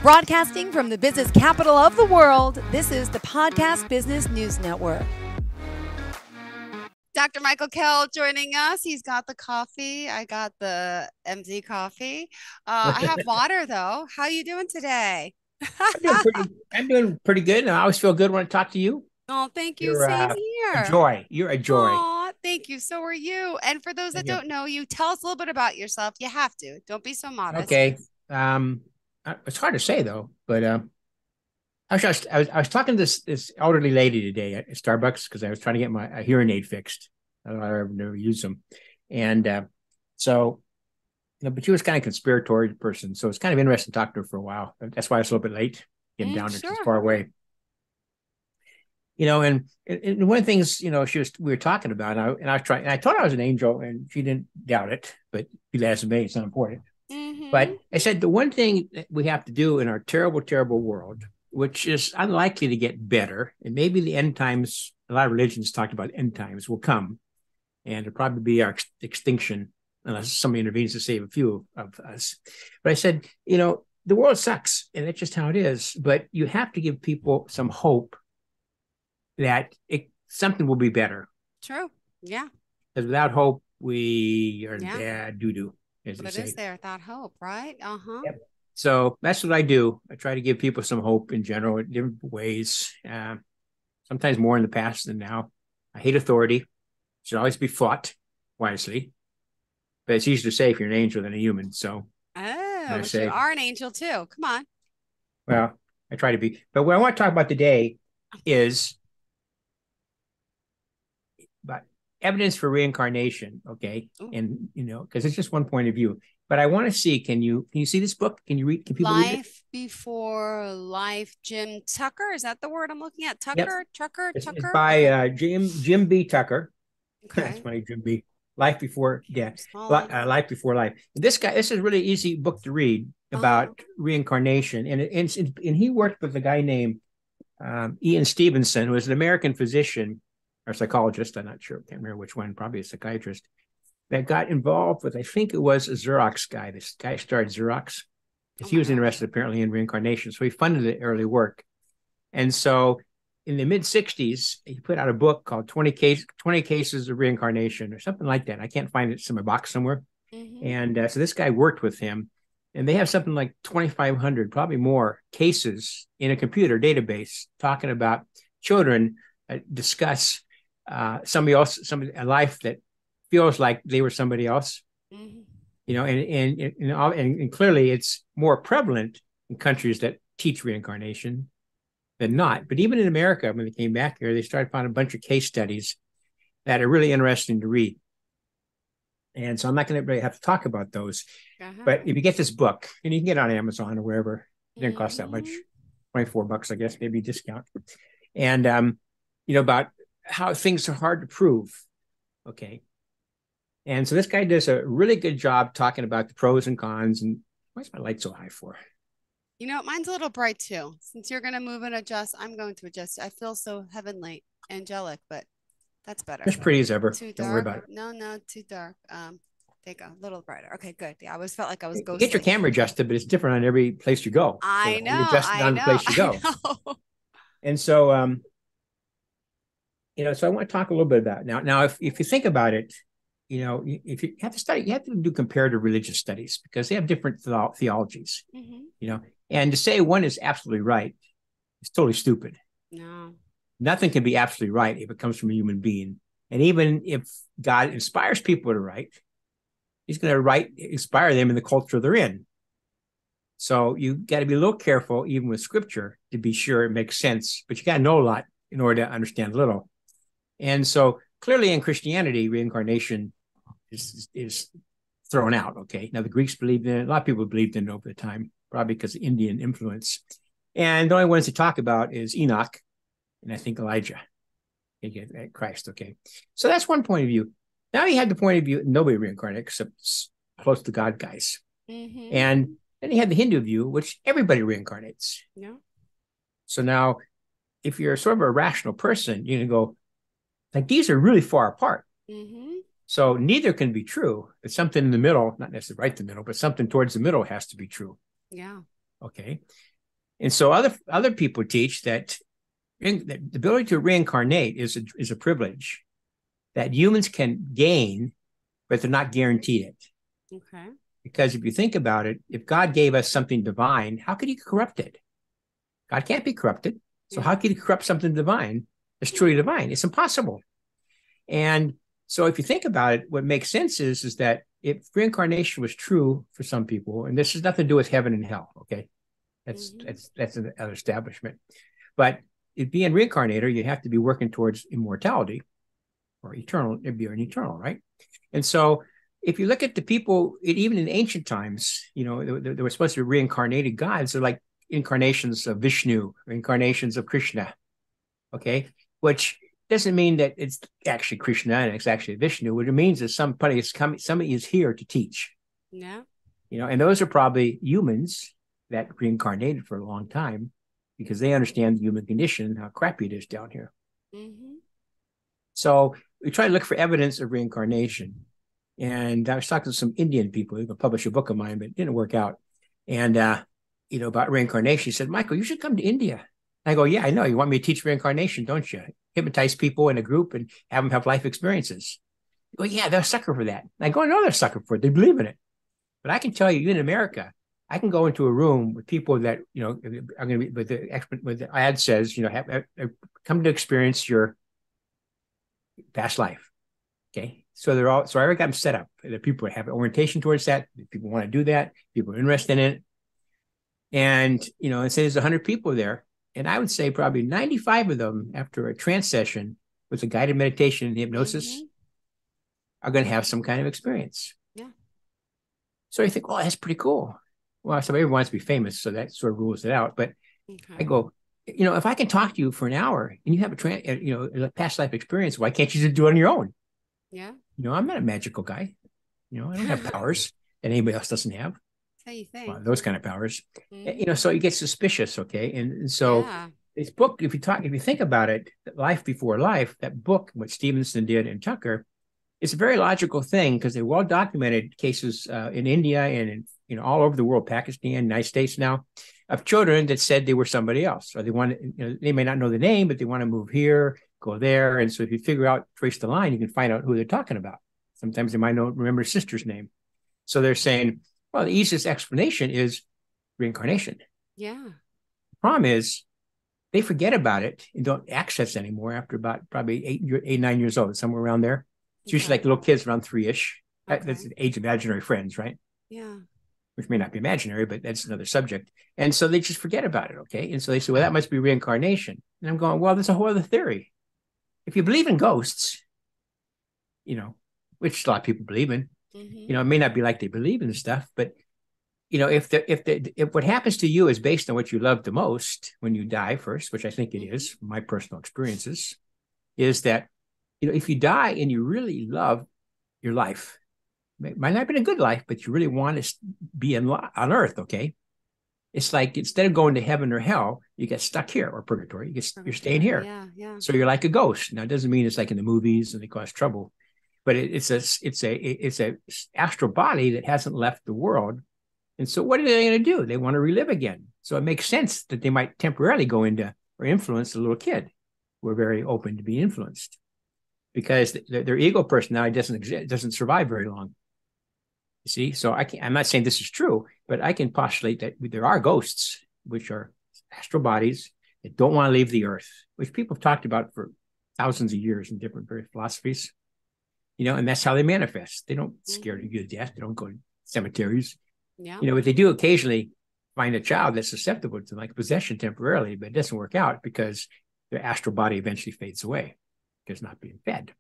Broadcasting from the business capital of the world, this is the Podcast Business News Network. Dr. Michael Kell joining us. He's got the coffee. I got the MZ coffee. I have water, though. How are you doing today? I'm doing pretty good. And I always feel good when I talk to you. Oh, thank you. Same here. A joy. You're a joy. Aw, thank you. So are you. And for those that don't know you, tell us a little bit about yourself. You have to. Don't be so modest. Okay. It's hard to say, though. But I was talking to this elderly lady today at Starbucks because I was trying to get my hearing aid fixed. I don't know, I never use them. And so, but she was kind of a conspiratory person. So it's kind of interesting to talk to her for a while. That's why I was a little bit late getting down there. She's far away. And one of the things, we were talking about, and I told her I was an angel, and she didn't doubt it, but she asked me, it's not important. Mm-hmm. But I said, the one thing that we have to do in our terrible, terrible world, which is unlikely to get better, and maybe the end times, a lot of religions talked about end times will come, and it'll probably be our extinction, unless somebody intervenes to save a few of us. But I said, the world sucks, and that's just how it is, but you have to give people some hope that something will be better. True. Yeah. Because without hope, we are bad doo-doo. But is there that hope, right? Uh-huh. Yep. So that's what I do. I try to give people some hope in general in different ways. Sometimes more in the past than now. I hate authority. It should always be fought wisely. But it's easier to say if you're an angel than a human. So but you are an angel too. Come on. Well, I try to be. But what I want to talk about today is about evidence for reincarnation, okay? Ooh. And because it's just one point of view. But I want to see, can you see this book? Can you read? Can people read it? Life Before Life, Jim Tucker. Is that the word I'm looking at? Tucker, yep. Tucker. It's by Jim B. Tucker. Okay. That's funny, Jim B. Life Before Death. Life Before Life. This is a really easy book to read about reincarnation, and he worked with a guy named Ian Stevenson, who is an American physician or psychologist. I'm not sure. Can't remember which one. Probably a psychiatrist. That got involved with, I think it was a Xerox guy. This guy started Xerox because he was interested apparently in reincarnation. So he funded the early work. And so in the mid-'60s, he put out a book called 20 Cases of Reincarnation or something like that. I can't find it in my box somewhere. Mm-hmm. And so this guy worked with him. And they have something like 2,500, probably more, cases in a computer database talking about children discuss a life that feels like they were somebody else, and clearly it's more prevalent in countries that teach reincarnation than not. But even in America, when they came back here, they started finding a bunch of case studies that are really interesting to read. And so I'm not going to really have to talk about those. But if you get this book, and you can get it on Amazon or wherever, it didn't cost that much, $24, I guess, maybe discount. And, about how things are hard to prove. Okay. And so this guy does a really good job talking about the pros and cons. And why is my light so high for? Mine's a little bright too. Since you're going to move and adjust, I'm going to adjust. I feel so heavenly, angelic, but that's better. As pretty as ever. Too dark. Don't worry about it. No, too dark. Take a little brighter. Okay, good. Yeah, I always felt like I was ghostly. Get your camera adjusted, but it's different on every place you go. I know. You're adjusted on the place you go. And so, so I want to talk a little bit about it. Now, if you think about it, if you have to study, you have to do comparative religious studies because they have different theologies, and to say one is absolutely right is totally stupid. No. Nothing can be absolutely right if it comes from a human being. And even if God inspires people to write, he's going to inspire them in the culture they're in. So you got to be a little careful, even with scripture, to be sure it makes sense. But you got to know a lot in order to understand a little. And so clearly in Christianity, reincarnation is thrown out. Okay. Now the Greeks believed in it. A lot of people believed in it over the time, probably because of Indian influence. And the only ones to talk about is Enoch and I think Elijah. Christ. Okay. So that's one point of view. Now you had the point of view, nobody reincarnated except close to God guys. Mm-hmm. And then you had the Hindu view, which everybody reincarnates. Yeah. So now if you're sort of a rational person, you're going to go, like, these are really far apart. Mm-hmm. So neither can be true. It's something in the middle, not necessarily right in the middle, but something towards the middle has to be true. Yeah. Okay. And so other people teach that the ability to reincarnate is a privilege that humans can gain, but they're not guaranteed it. Okay. Because if you think about it, if God gave us something divine, how could he corrupt it? God can't be corrupted. So how could he corrupt something divine that's truly divine? It's impossible. And so if you think about it, what makes sense is that if reincarnation was true for some people, and this has nothing to do with heaven and hell, okay? That's another establishment. But if being reincarnator, you have to be working towards immortality or eternal, it'd be an eternal, right? And so if you look at the people, even in ancient times, there were supposed to be reincarnated gods. They're like incarnations of Vishnu, or incarnations of Krishna, okay? Which doesn't mean that it's actually Krishna and it's actually Vishnu. What it means is somebody is here to teach. Yeah. And those are probably humans that reincarnated for a long time because they understand the human condition, how crappy it is down here. Mm-hmm. So we try to look for evidence of reincarnation. And I was talking to some Indian people who published a book of mine, but it didn't work out. And, about reincarnation, he said, Michael, you should come to India. I go, yeah, I know. You want me to teach reincarnation, don't you? Hypnotize people in a group and have them have life experiences. You go, yeah, they're a sucker for that. I go, I know they're a sucker for it. They believe in it. But I can tell you, in America, I can go into a room with people that, are going to be, with the ad says, have come to experience your past life. Okay. So I already got them set up. The people have orientation towards that. People want to do that. People are interested in it. And, it says 100 people there. And I would say probably 95 of them, after a trance session with a guided meditation and hypnosis, are going to have some kind of experience. Yeah. So you think, oh, that's pretty cool. Well, somebody wants to be famous, so that sort of rules it out. But I go, if I can talk to you for an hour and you have a past life experience, why can't you just do it on your own? Yeah. I'm not a magical guy. I don't have powers that anybody else doesn't have. How you think? Those kind of powers. So you get suspicious, okay? And so this book, if you think about it, Life Before Life, that book, what Stevenson did and Tucker, it's a very logical thing because they're well documented cases in India and in all over the world, Pakistan, United States now, of children that said they were somebody else, or they want they may not know the name, but they want to move here, go there. And so if you trace the line, you can find out who they're talking about. Sometimes they might not remember sister's name. So they're saying, well, the easiest explanation is reincarnation. Yeah. The problem is they forget about it and don't access anymore after about probably 9 years old, somewhere around there. It's usually like little kids around 3-ish. Okay. That's the age of imaginary friends, right? Yeah. Which may not be imaginary, but that's another subject. And so they just forget about it, okay? And so they say, well, that must be reincarnation. And I'm going, well, there's a whole other theory. If you believe in ghosts, which a lot of people believe in, it may not be like they believe in the stuff, but if what happens to you is based on what you love the most when you die first, which I think it is, from my personal experiences, is that, if you die and you really love your life, it might not have been a good life, but you really want to be on earth, okay? It's like instead of going to heaven or hell, you get stuck here, or purgatory. You're staying here. Yeah. So you're like a ghost. Now, it doesn't mean it's like in the movies and they cause trouble, but it's a astral body that hasn't left the world. And so what are they going to do? They want to relive again. So it makes sense that they might temporarily go into or influence a little kid. We're very open to being influenced because their ego personality doesn't survive very long. You see, so I'm not saying this is true, but I can postulate that there are ghosts, which are astral bodies that don't want to leave the earth, which people have talked about for thousands of years in different various philosophies, and that's how they manifest. They don't scare you to death. They don't go to cemeteries. Yeah. But they do occasionally find a child that's susceptible to like possession temporarily, but it doesn't work out because their astral body eventually fades away because it's not being fed.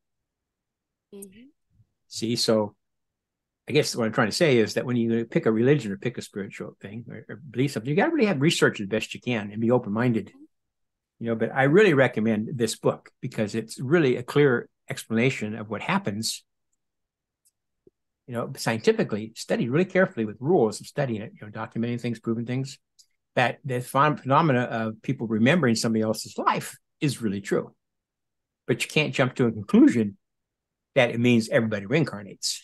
See, so I guess what I'm trying to say is that when you pick a religion or pick a spiritual thing or believe something, you got to really have research as best you can and be open-minded. But I really recommend this book because it's really a clear explanation of what happens. Scientifically studied really carefully with rules of studying it, documenting things, proving things, that the phenomena of people remembering somebody else's life is really true. But you can't jump to a conclusion that it means everybody reincarnates.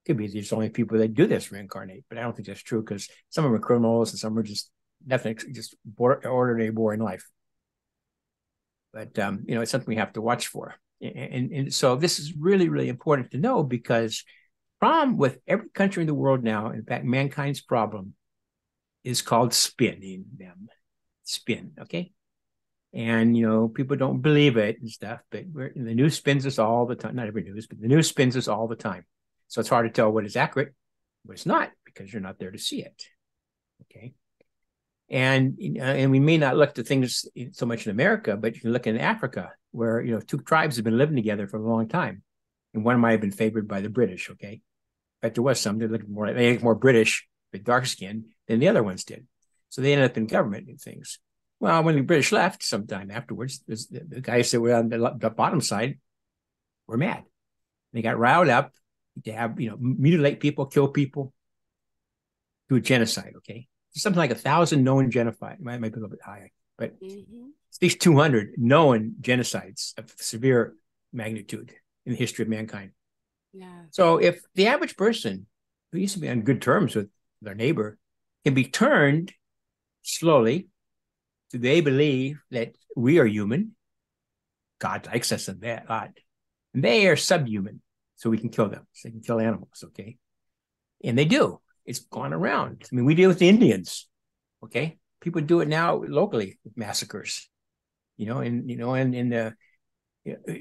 Could be there's only people that do this reincarnate, but I don't think that's true because some of them are criminals and some are just nothing, just ordinary, boring life. But it's something we have to watch for. And so this is really, really important to know, because problem with every country in the world now, in fact, mankind's problem is called spinning them. Spin, okay? And, people don't believe it and stuff, but the news spins us all the time. Not every news, but the news spins us all the time. So it's hard to tell what is accurate, what is not, because you're not there to see it, okay? And we may not look to things so much in America, but you can look in Africa, where, two tribes have been living together for a long time. And one might have been favored by the British, okay? In fact, there was some that looked more British, but dark skinned, than the other ones did. So they ended up in government and things. Well, when the British left sometime afterwards, the guys that were on the bottom side were mad. They got riled up to have, mutilate people, kill people, do a genocide, okay? Something like 1,000 known genocide. Might be a little bit high, but at least 200 known genocides of severe magnitude in the history of mankind. Yeah. So if the average person who used to be on good terms with their neighbor can be turned slowly, do they believe that we are human? God likes us a lot. And they are subhuman, so we can kill them. So they can kill animals, okay? And they do. It's gone around. I mean, we deal with the Indians, okay? People do it now locally with massacres,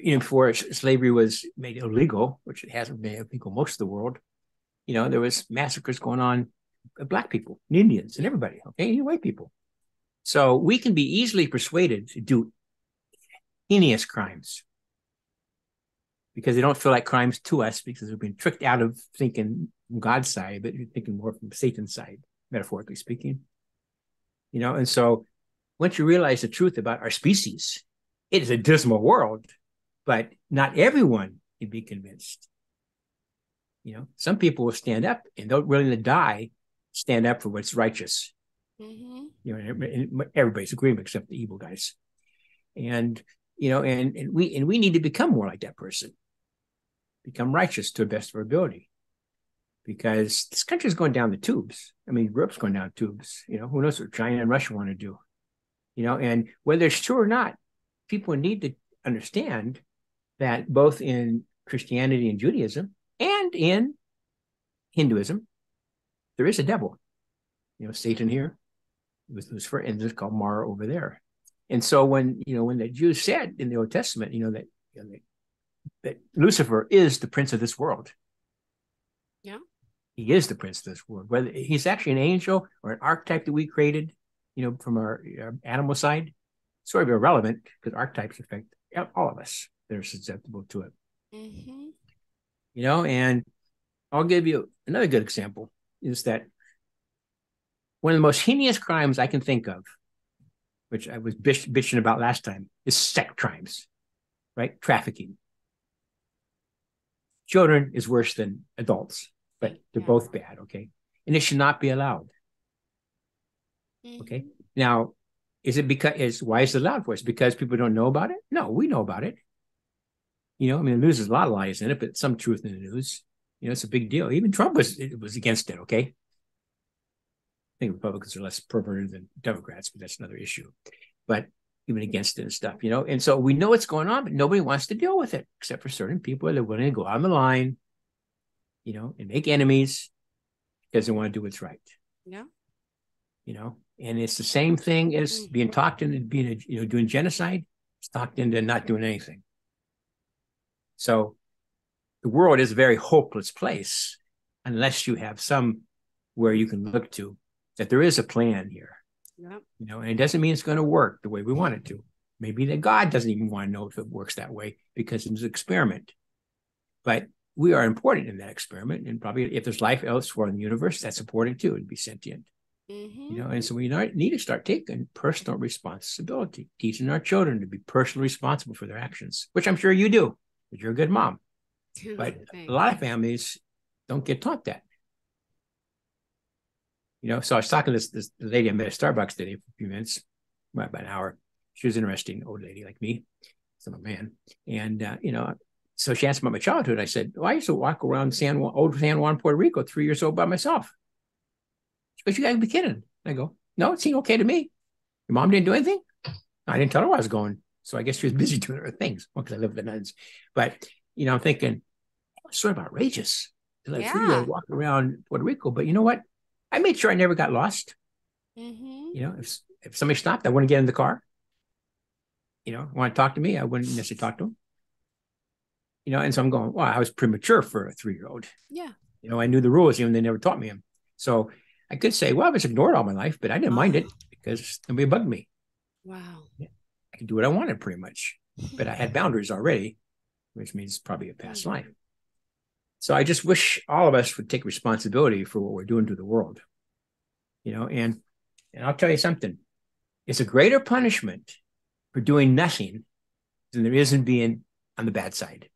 before slavery was made illegal, which it hasn't been illegal most of the world, there was massacres going on of Black people, and Indians, and everybody, okay, and white people. So we can be easily persuaded to do heinous crimes because they don't feel like crimes to us, because we've been tricked out of thinking from God's side, but you're thinking more from Satan's side, metaphorically speaking. And so once you realize the truth about our species, it is a dismal world, but not everyone can be convinced. Some people will stand up and they're willing to die, stand up for what's righteous. And everybody's agreeing except the evil guys. And we need to become more like that person, become righteous to the best of our ability, because this country is going down the tubes. I mean, Europe's going down the tubes. Who knows what China and Russia want to do? And whether it's true or not, people need to understand that both in Christianity and Judaism and in Hinduism, there is a devil. Satan here with Lucifer, and there's called Mara over there. And so when the Jews said in the Old Testament, that Lucifer is the prince of this world. Yeah. He is the prince of this world. Whether he's actually an angel or an archetype that we created, from our animal side, sort of irrelevant, because archetypes affect all of us that are susceptible to it. And I'll give you another good example, is that one of the most heinous crimes I can think of, which I was bitching about last time, is sex crimes, right? Trafficking. Children is worse than adults, but they're both bad, okay? And it should not be allowed. Okay. Now, why is it allowed for us? Because people don't know about it? No, we know about it. The news has a lot of lies in it, but some truth in the news. It's a big deal. Even Trump was against it, okay? I think Republicans are less perverted than Democrats, but that's another issue. But even against it and stuff, and so we know what's going on, but nobody wants to deal with it, except for certain people that are willing to go on the line, and make enemies because they want to do what's right. Yeah. And it's the same thing as being talked into being, doing genocide. It's talked into not doing anything. So the world is a very hopeless place unless you have somewhere you can look to that there is a plan here. Yeah. And it doesn't mean it's going to work the way we want it to. Maybe that God doesn't even want to know if it works that way because it's an experiment. But we are important in that experiment. And probably if there's life elsewhere in the universe, that's important too, to be sentient. And so we need to start taking personal responsibility, teaching our children to be personally responsible for their actions, which I'm sure you do, because you're a good mom. But a lot of families don't get taught that. So I was talking to this lady I met at Starbucks today for a few minutes, about an hour. She was an interesting old lady like me. So I'm a man. And, so she asked about my childhood. I said, I used to walk around old San Juan, Puerto Rico, 3 years old by myself. She goes, you got to be kidding. I go, No, it seemed okay to me. Your mom didn't do anything? I didn't tell her where I was going. So I guess she was busy doing her things because I live with the nuns. But, I'm thinking, it's sort of outrageous to let a 3-year-old walk around Puerto Rico. But you know what? I made sure I never got lost. If somebody stopped, I wouldn't get in the car. Want to talk to me, I wouldn't necessarily talk to them. And so I'm going, wow, I was premature for a 3-year-old. Yeah. I knew the rules, even they never taught me them. So I could say, well, I was ignored all my life, but I didn't mind it because nobody bugged me. Wow. Yeah. I could do what I wanted pretty much, but I had boundaries already, which means probably a past life. So I just wish all of us would take responsibility for what we're doing to the world, and I'll tell you something. It's a greater punishment for doing nothing than there is in being on the bad side.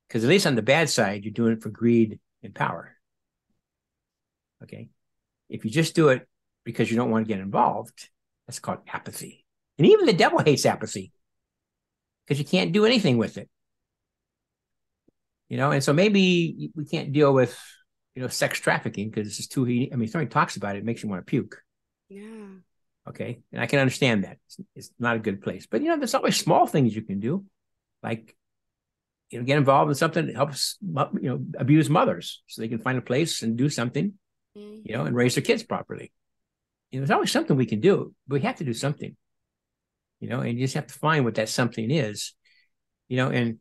Because at least on the bad side, you're doing it for greed and power. Okay. If you just do it because you don't want to get involved, that's called apathy. And even the devil hates apathy because you can't do anything with it. And so maybe we can't deal with, sex trafficking because it's just too, somebody talks about it, it makes you want to puke. Yeah. Okay. And I can understand that. It's not a good place. But, there's always small things you can do, like, get involved in something that helps, abuse mothers so they can find a place and do something, and raise their kids properly. There's always something we can do, but we have to do something, and you just have to find what that something is, and,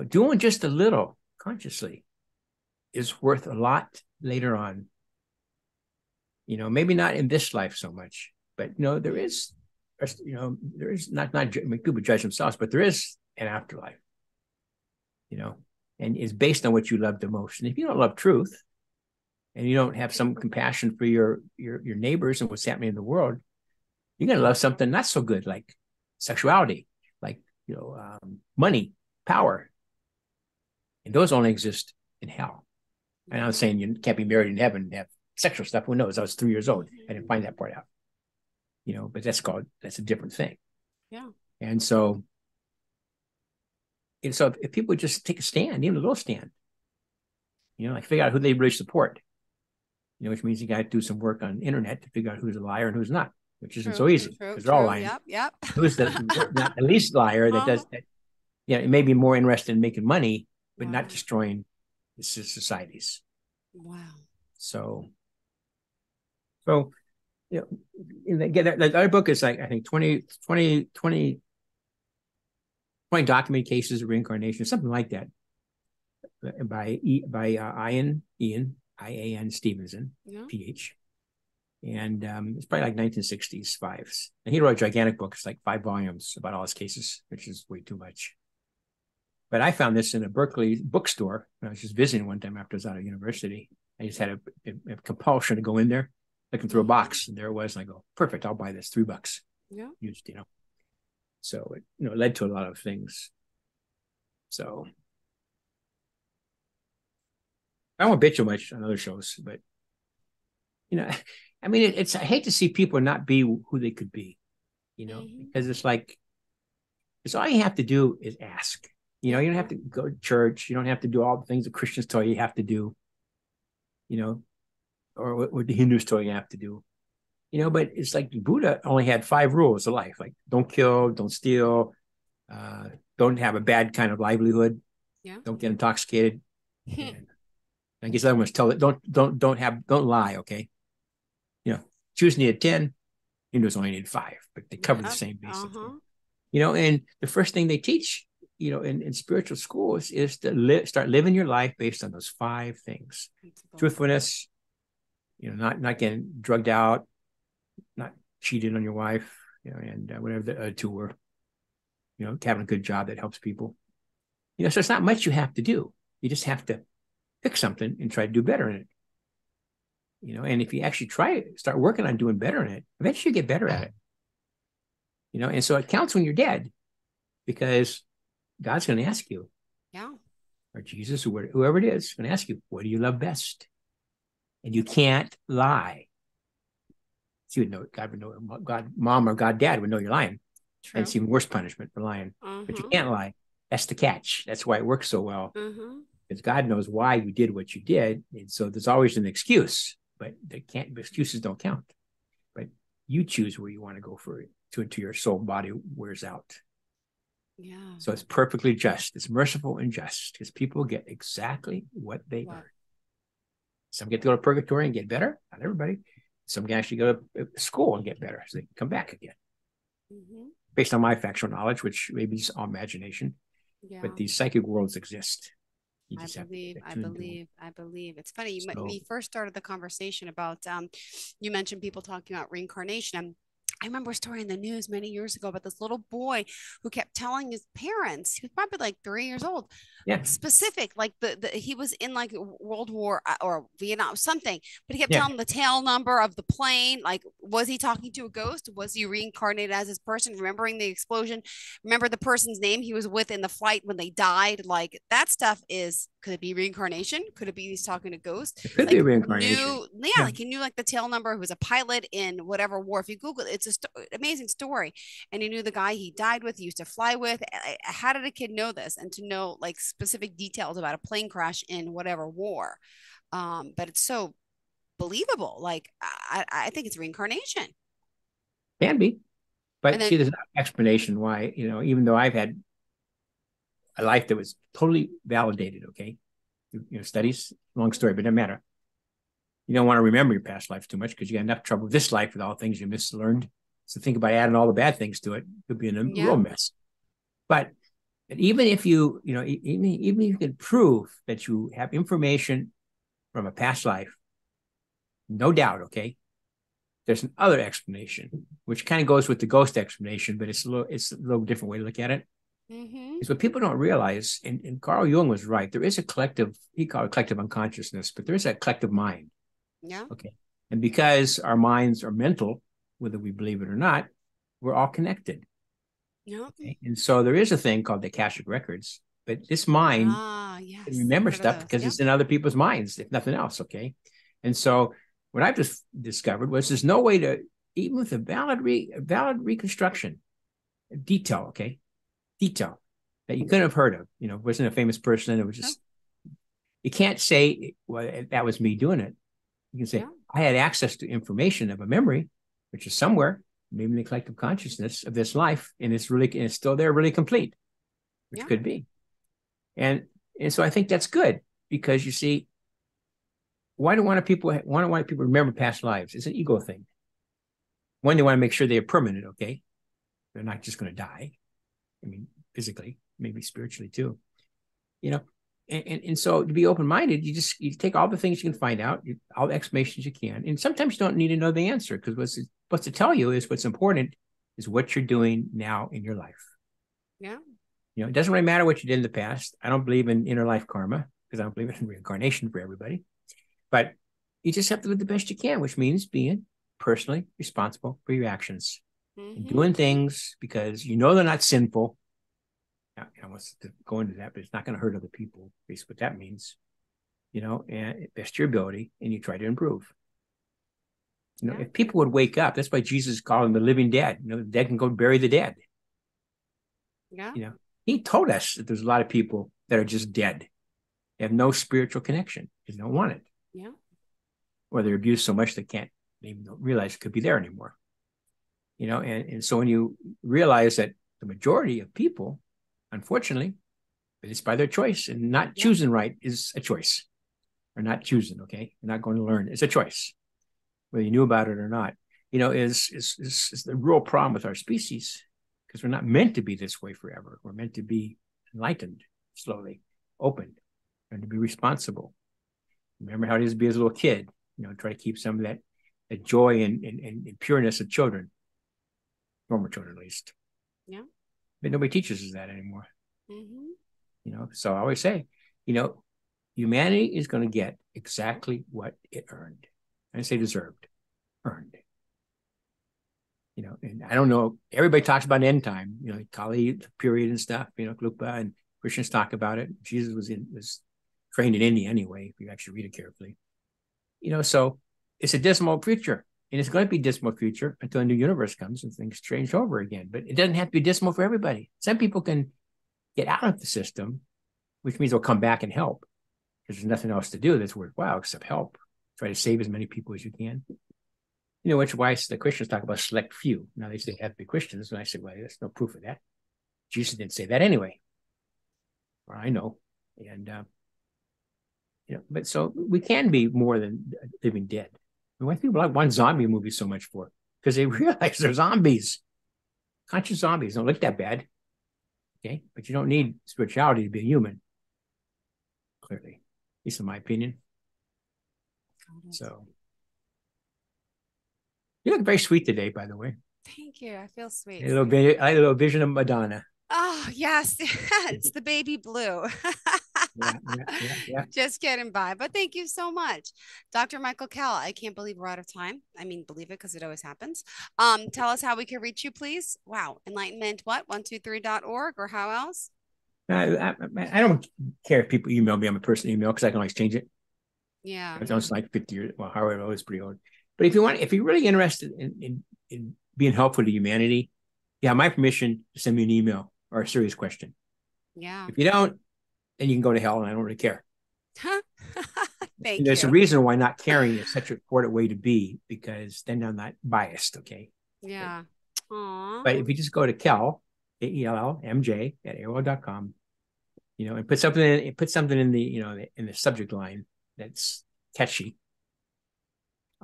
doing just a little consciously is worth a lot later on. Maybe not in this life so much, but there is not people judge themselves, but there is an afterlife, and it's based on what you love the most. And if you don't love truth and you don't have some compassion for your neighbors and what's happening in the world, you're going to love something not so good, like sexuality, like, money, power. And those only exist in hell. And I'm saying you can't be married in heaven and have sexual stuff. Who knows? I was 3 years old. I didn't find that part out. But that's a different thing. Yeah. And so if people just take a stand, even a little stand, like figure out who they really support, which means you got to do some work on the internet to figure out who's a liar and who's not, which isn't so easy because they're all lying. Yep. Who's not the least liar that does that? It may be more interested in making money, but not destroying the societies. Wow. So the other book is like, I think 20 documented cases of reincarnation, something like that, by Ian Stevenson, PH. And it's probably like 1960s fives. And he wrote a gigantic book. It's like 5 volumes about all his cases, which is way too much. But I found this in a Berkeley bookstore when I was just visiting one time after I was out of university. I just had a compulsion to go in there, looking through a box, and there it was. And I go, perfect, I'll buy this, $3. Yeah. Used, So it led to a lot of things. So I won't bitch too much on other shows, but I hate to see people not be who they could be, because it's like, it's all you have to do is ask. You don't have to go to church. You don't have to do all the things that Christians tell you have to do, or what the Hindus tell you have to do. But it's like Buddha only had 5 rules of life, like don't kill, don't steal, don't have a bad kind of livelihood, don't get intoxicated. And I guess other ones tell it, don't lie, okay? Jews needed 10, Hindus only needed 5, but they cover the same basic thing. And the first thing they teach, in spiritual schools is to start living your life based on those 5 things. Truthfulness, not getting drugged out, not cheating on your wife, and whatever the other 2 were, having a good job that helps people. So it's not much you have to do. You just have to pick something and try to do better in it. And if you actually start working on doing better in it, eventually you get better at it. And so it counts when you're dead, because God's going to ask you, or Jesus, or whoever it is, going to ask you, what do you love best? And you can't lie. So you would know, God would know, God, mom or God, dad would know you're lying. True. And it's even worse punishment for lying. But you can't lie. That's the catch. That's why it works so well. Because God knows why you did what you did. And so there's always an excuse, but they can't. Excuses don't count. But you choose where you want to go for it until your soul body wears out. Yeah. So it's perfectly just. It's merciful and just because people get exactly what they earn. Some get to go to purgatory and get better. Not everybody. Some can actually go to school and get better, so they can come back again. Based on my factual knowledge, which maybe is all imagination, but these psychic worlds exist. I believe. It's funny. When you first started the conversation about, you mentioned people talking about reincarnation. I remember a story in the news many years ago about this little boy who kept telling his parents, he was probably like 3 years old, specific, like he was in like World War or Vietnam, something, but he kept telling the tail number of the plane. Like, was he talking to a ghost? Was he reincarnated as his person, remembering the explosion? Remember the person's name he was with in the flight when they died? Like, that stuff could it be reincarnation? Could it be he's talking to ghosts? It could be reincarnation. Like he knew like the tail number, who was a pilot in whatever war. If you Google it, it's an amazing story. And he knew the guy he died with, he used to fly with. How did a kid know this? And to know like specific details about a plane crash in whatever war. But it's so believable. Like, I think it's reincarnation. Can be. But see, there's no explanation why, even though I've had a life that was totally validated, okay? Studies, long story, but it doesn't matter. You don't want to remember your past life too much because you got enough trouble with this life with all the things you mislearned. So think about adding all the bad things to it. You'll be in a real mess. But even if you, even if you can prove that you have information from a past life, no doubt, okay? There's another explanation, which kind of goes with the ghost explanation, but it's a little different way to look at it. Is what people don't realize, and Carl Jung was right. There is a collective, he called it collective unconsciousness, but there is a collective mind. Yeah. Okay. And because our minds are mental, whether we believe it or not, we're all connected. Yeah. Okay? And so there is a thing called the Akashic records, but this mind can remember stuff because it's in other people's minds, if nothing else. Okay. And so what I've just discovered was there's no way to, even with a valid reconstruction, detail that you couldn't have heard of, wasn't a famous person. It was just, you can't say, well, that was me doing it. You can say, I had access to information of a memory, which is somewhere, maybe in the collective consciousness of this life, and it's still there, really complete, which could be. And so I think that's good because you see, why do people remember past lives? It's an ego thing. One, they want to make sure they are permanent, okay? They're not just going to die. I mean, physically, maybe spiritually too, and so to be open-minded, you take all the things you can find out, all the explanations you can. And sometimes you don't need to know the answer because what's to tell you is what's important is what you're doing now in your life. Yeah. It doesn't really matter what you did in the past. I don't believe in inner life karma because I don't believe in reincarnation for everybody, but you just have to do the best you can, which means being personally responsible for your actions and doing things because they're not sinful. I want to go into that, but it's not going to hurt other people. Basically, what that means, and best your ability, and you try to improve. If people would wake up, that's why Jesus called them the living dead. The dead can go bury the dead. Yeah. He told us that there's a lot of people that are just dead. They have no spiritual connection because they don't want it. Yeah. Or they're abused so much they can't even realize it could be there anymore. And so when you realize that the majority of people, unfortunately, but it's by their choice, and not choosing right is a choice, or not choosing. Okay, you're not going to learn. It's a choice, whether you knew about it or not. Is the real problem with our species because we're not meant to be this way forever. We're meant to be enlightened, slowly, opened, and to be responsible. Remember how it is to be as a little kid. Try to keep some of that joy and pureness of children, normal children at least. Yeah. But nobody teaches us that anymore. So I always say, humanity is going to get exactly what it earned. I say deserved, earned. And I don't know, everybody talks about end time, Kali period and stuff, Lupa and Christians talk about it. Jesus was trained in India anyway, if you actually read it carefully. So it's a dismal future. And it's going to be a dismal future until a new universe comes and things change over again. But it doesn't have to be dismal for everybody. Some people can get out of the system, which means they'll come back and help because there's nothing else to do that's worthwhile except help. try to save as many people as you can. You know, which is why the Christians talk about select few. Now they say they have to be Christians. And I said, well, there's no proof of that. Jesus didn't say that anyway. Well, I know. And, but so we can be more than living dead. Why people like one zombie movie so much for? Because they realize they're zombies. Conscious zombies don't look that bad. Okay. But you don't need spirituality to be a human. Clearly. At least in my opinion. So. You look very sweet today, by the way. Thank you. I feel sweet. I had a little vision of Madonna. Oh, yes. It's the baby blue. Yeah. Just getting by. But thank you so much. Dr. Michael Kell, I can't believe we're out of time. I mean, believe it because it always happens. Tell us how we can reach you, please. Wow. Enlightenment, what? 123.org or how else? I don't care if people email me on my personal email because I can always change it. Yeah. It's like 50 years. Well, however, it's pretty old. But if you're really interested in being helpful to humanity, you have my permission to send me an email or a serious question. Yeah. If you don't, then you can go to hell, and I don't really care. Thank you. There's a reason why not caring is such an important way to be, because then I'm not biased. Okay. Yeah. Aww. But if you just go to Kell, KELLMJ @AOL.com, and put something in the in the subject line that's catchy.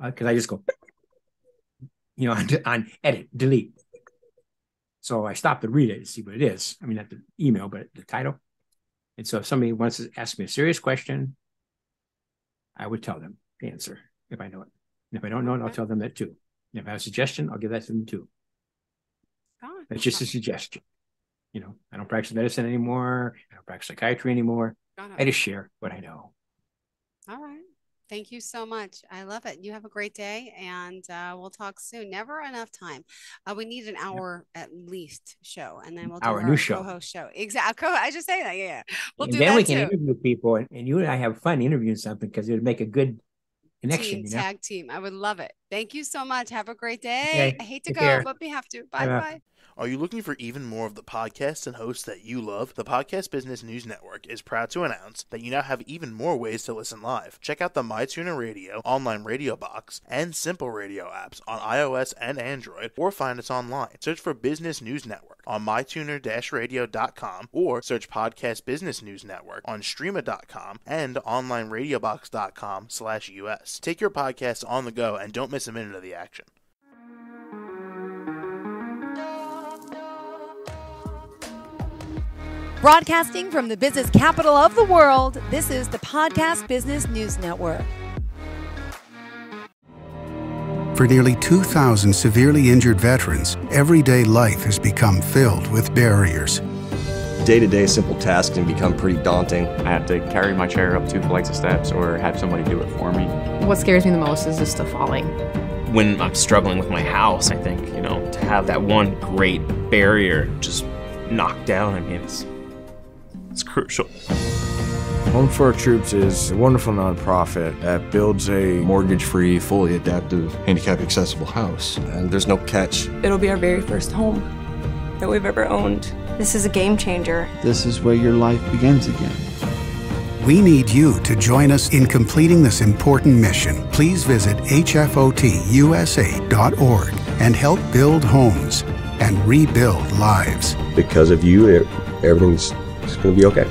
Because I just go, on edit, delete. So I stop to read it and see what it is. I mean, not the email, but the title. And so if somebody wants to ask me a serious question, I would tell them the answer if I know it. And if I don't know it, I'll tell them that too. And if I have a suggestion, I'll give that to them too. It's just a suggestion. I don't practice medicine anymore. I don't practice psychiatry anymore. I just share what I know. All right. Thank you so much. I love it. You have a great day, and we'll talk soon. Never enough time. We need an hour at least show, and then we'll do our new show. Co-host show. Exactly. I just say that. Yeah. We'll and do then that we can too. interview people, and you and I have fun interviewing something because it would make a good connection. Tag team. I would love it. Thank you so much. Have a great day. Okay. I hate to Take go, care. but we have to. Bye. Are you looking for even more of the podcasts and hosts that you love? The Podcast Business News Network is proud to announce that you now have even more ways to listen live. Check out the MyTuner Radio, online radio box, and Simple Radio apps on iOS and Android, or find us online. Search for Business News Network on mytuner-radio.com, or search Podcast Business News Network on streama.com and onlineradiobox.com/US. Take your podcast on the go and don't miss a minute of the action. Broadcasting from the business capital of the world, this is the Podcast Business News Network. For nearly 2,000 severely injured veterans, everyday life has become filled with barriers. Day-to-day simple tasks can become pretty daunting. I have to carry my chair up 2 flights of steps or have somebody do it for me. What scares me the most is just the falling. When I'm struggling with my house, I think, to have that one great barrier just knocked down, I mean, it's crucial. Home for Our Troops is a wonderful nonprofit that builds a mortgage-free, fully adaptive, handicap-accessible house. And there's no catch. It'll be our very first home that we've ever owned. This is a game changer. This is where your life begins again. We need you to join us in completing this important mission. Please visit hfotusa.org and help build homes and rebuild lives. Because of you, everything's going to be okay.